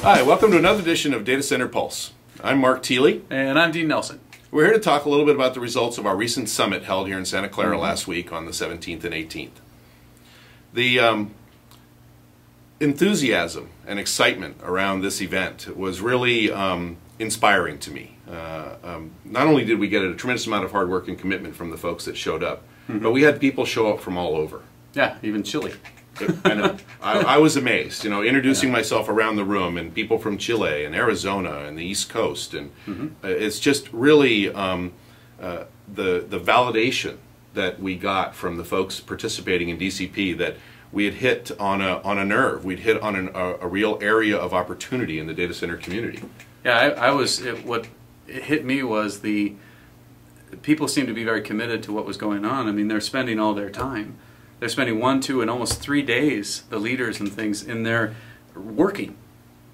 Hi, welcome to another edition of Data Center Pulse. I'm Mark Thiele. And I'm Dean Nelson. We're here to talk a little bit about the results of our recent summit held here in Santa Clara last week on the 17th and 18th. The enthusiasm and excitement around this event was really inspiring to me. Not only did we get a tremendous amount of hard work and commitment from the folks that showed up, but we had people show up from all over. Yeah, even Chile. I know. I was amazed, introducing myself around the room, and people from Chile and Arizona and the East Coast, and it's just really the validation that we got from the folks participating in DCP that we had hit on a nerve. We'd hit on a real area of opportunity in the data center community. Yeah, what hit me was the people seemed to be very committed to what was going on. I mean, they're spending all their time. They're spending 1, 2, and almost 3 days, the leaders and things, in there working.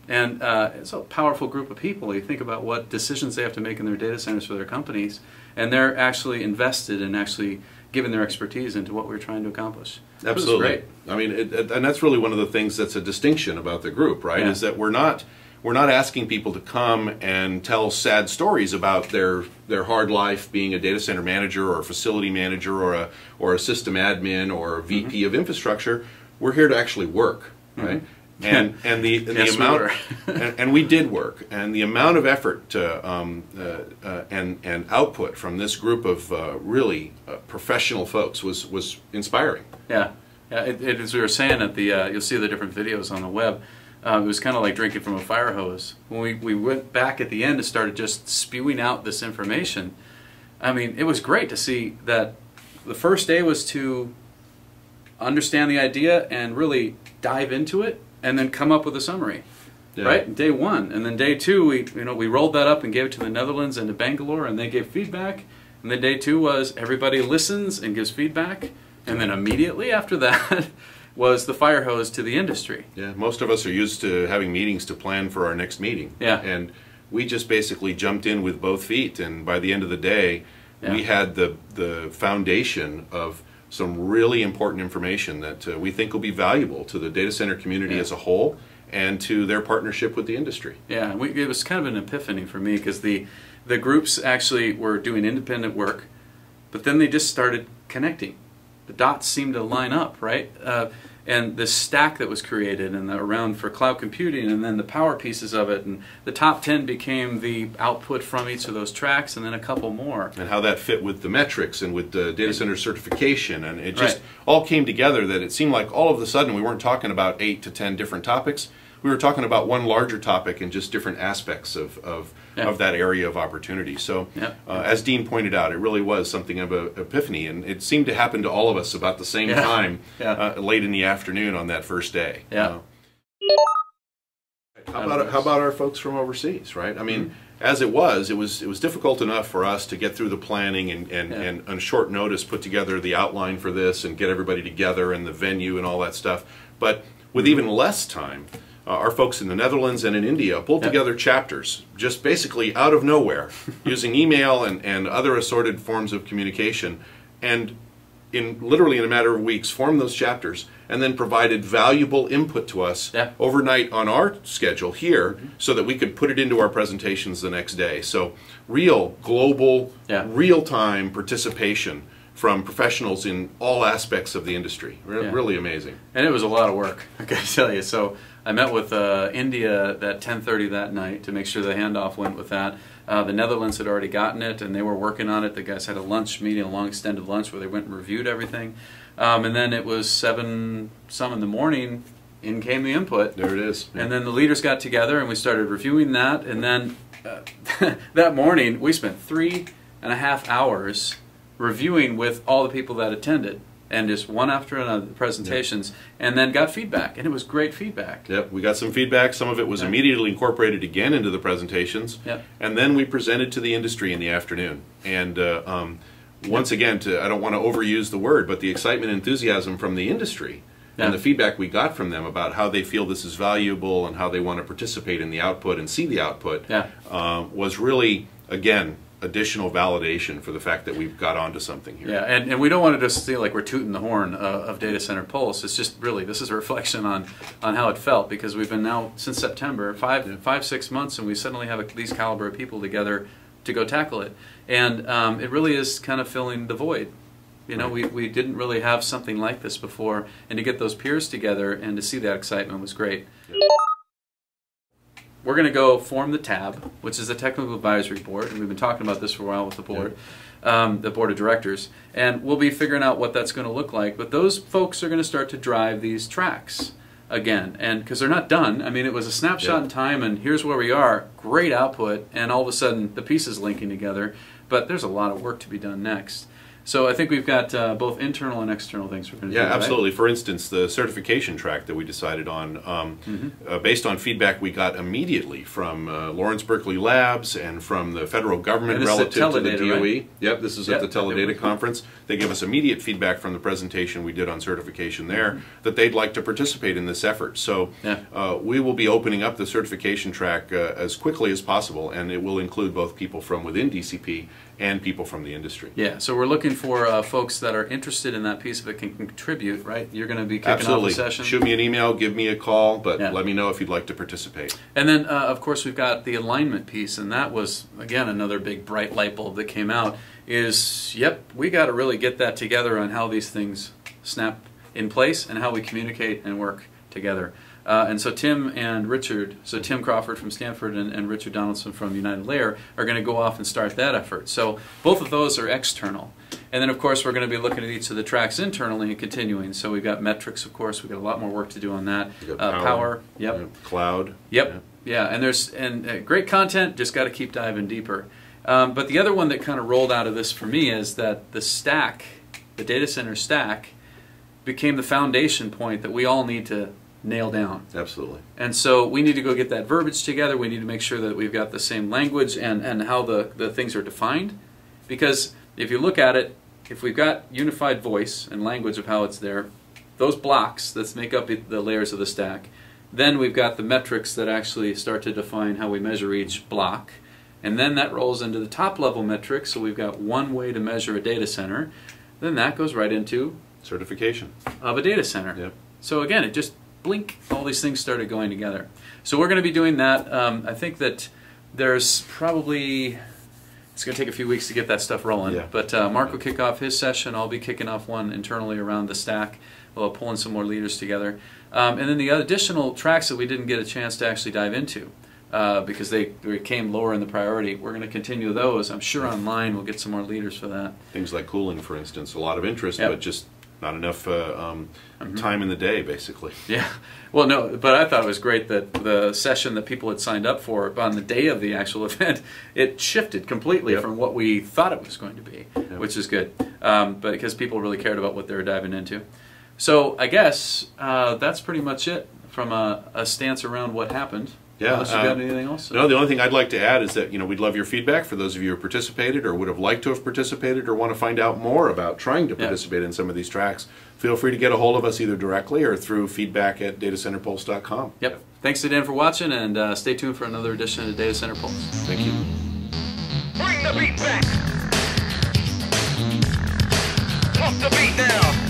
And it's a powerful group of people. You think about what decisions they have to make in their data centers for their companies, and they're actually invested in actually giving their expertise into what we're trying to accomplish. Absolutely. Great. I mean, and that's really one of the things that's a distinction about the group, right? Yeah. Is that we're not asking people to come and tell sad stories about their hard life being a data center manager or a facility manager or a system admin or a VP of infrastructure. We're here to actually work, right? And the Yes, amount and we did work, and the amount of effort and output from this group of really professional folks was inspiring. Yeah, as we were saying at the you'll see the different videos on the web. It was kind of like drinking from a fire hose. When we went back at the end and started just spewing out this information, I mean, it was great to see that the first day was to understand the idea and really dive into it and then come up with a summary. Yeah. Right? Day 1. And then day 2, we rolled that up and gave it to the Netherlands and to Bangalore, and they gave feedback. And then day 2 was everybody listens and gives feedback. And then immediately after that was the fire hose to the industry. Yeah, most of us are used to having meetings to plan for our next meeting. Yeah. And we just basically jumped in with both feet, and by the end of the day, we had the foundation of some really important information that we think will be valuable to the data center community as a whole and to their partnership with the industry. Yeah, it was kind of an epiphany for me, because the groups actually were doing independent work, but then they just started connecting. The dots seemed to line up, right? And this stack that was created and around for cloud computing, and then the power pieces of it, and the top 10 became the output from each of those tracks, and then a couple more. And how that fit with the metrics and with the data center certification, and it just all came together that it seemed like all of a sudden we weren't talking about 8 to 10 different topics. We were talking about one larger topic and just different aspects of that area of opportunity. So, as Dean pointed out, it really was something of an epiphany, and it seemed to happen to all of us about the same time, late in the afternoon on that first day. Yeah. How about our folks from overseas, right? I mean, as it was difficult enough for us to get through the planning and on short notice put together the outline for this and get everybody together and the venue and all that stuff. But with even less time, our folks in the Netherlands and in India pulled together chapters, just basically out of nowhere, using email and other assorted forms of communication, and literally in a matter of weeks formed those chapters and then provided valuable input to us overnight on our schedule here so that we could put it into our presentations the next day. So real global, real-time participation from professionals in all aspects of the industry. Really amazing. And it was a lot of work, I gotta tell you. So I met with India at 10:30 that night to make sure the handoff went with that. The Netherlands had already gotten it, and they were working on it. The guys had a lunch meeting, a long extended lunch, where they went and reviewed everything. And then it was 7-some in the morning, in came the input. There it is. And then the leaders got together and we started reviewing that, and then that morning we spent 3.5 hours reviewing with all the people that attended, and just one after another presentations, and then got feedback, and it was great feedback. Yep, we got some feedback. Some of it was immediately incorporated again into the presentations, and then we presented to the industry in the afternoon. And once again, I don't want to overuse the word, but the excitement and enthusiasm from the industry and the feedback we got from them about how they feel this is valuable and how they want to participate in the output and see the output was really, again, additional validation for the fact that we've got onto something here. Yeah, and we don't want to just feel like we're tooting the horn of Data Center Pulse. It's just really, this is a reflection on how it felt, because we've been now since September, 6 months, and we suddenly have these caliber of people together to go tackle it. And it really is kind of filling the void. You know, we didn't really have something like this before, and to get those peers together and to see that excitement was great. Yep. We're going to go form the TAB, which is the Technical Advisory Board, and we've been talking about this for a while with the board, the Board of Directors, and we'll be figuring out what that's going to look like. But those folks are going to start to drive these tracks again, and because they're not done. I mean, it was a snapshot in time, and here's where we are, great output, and all of a sudden the pieces linking together, but there's a lot of work to be done next. So I think we've got both internal and external things we're going to do. Yeah, absolutely. Right? For instance, the certification track that we decided on, based on feedback we got immediately from Lawrence Berkeley Labs and from the federal government relative to the DOE. Right? Yep, this is at the Teledata conference. They gave us immediate feedback from the presentation we did on certification there that they'd like to participate in this effort. So we will be opening up the certification track as quickly as possible, and it will include both people from within DCP and people from the industry. Yeah, so we're looking for folks that are interested in that piece of it, can contribute, right? You're going to be kicking off the session. Shoot me an email, give me a call, but let me know if you'd like to participate. And then, of course, we've got the alignment piece, and that was, again, another big bright light bulb that came out, is, yep, we got to really get that together on how these things snap in place and how we communicate and work together. And so Tim and Richard, so Tim Crawford from Stanford and Richard Donaldson from United Layer are going to go off and start that effort. So both of those are external. And then, of course, we're going to be looking at each of the tracks internally and continuing. So we've got metrics, of course. We've got a lot more work to do on that. Power. Cloud. Yeah, and there's great content, just got to keep diving deeper. But the other one that kind of rolled out of this for me is that the stack, the data center stack, became the foundation point that we all need to nail down. Absolutely. And so we need to go get that verbiage together. We need to make sure that we've got the same language and how the things are defined. Because if you look at it, if we've got unified voice and language of how it's there, those blocks that make up the layers of the stack, then we've got the metrics that actually start to define how we measure each block. And then that rolls into the top level metrics, so we've got one way to measure a data center. Then that goes right into certification of a data center. Yep. So again, it just blink, all these things started going together. So we're going to be doing that. I think that there's probably, it's going to take a few weeks to get that stuff rolling, but Mark will kick off his session. I'll be kicking off one internally around the stack, pulling some more leaders together. And then the additional tracks that we didn't get a chance to actually dive into because they came lower in the priority, we're going to continue those. I'm sure online we'll get some more leaders for that. Things like cooling, for instance, a lot of interest, but just not enough time in the day, basically. Yeah. Well, no, but I thought it was great that the session that people had signed up for on the day of the actual event, it shifted completely from what we thought it was going to be, which is good, but because people really cared about what they were diving into. So I guess that's pretty much it from a stance around what happened. Yeah. Unless you got anything else? No, the only thing I'd like to add is that we'd love your feedback for those of you who participated or would have liked to have participated or want to find out more about trying to participate in some of these tracks. Feel free to get a hold of us either directly or through feedback@datacenterpulse.com. Yep. Thanks to Dan for watching, and stay tuned for another edition of Data Center Pulse. Thank you. Bring the beat back. Pump the beat now.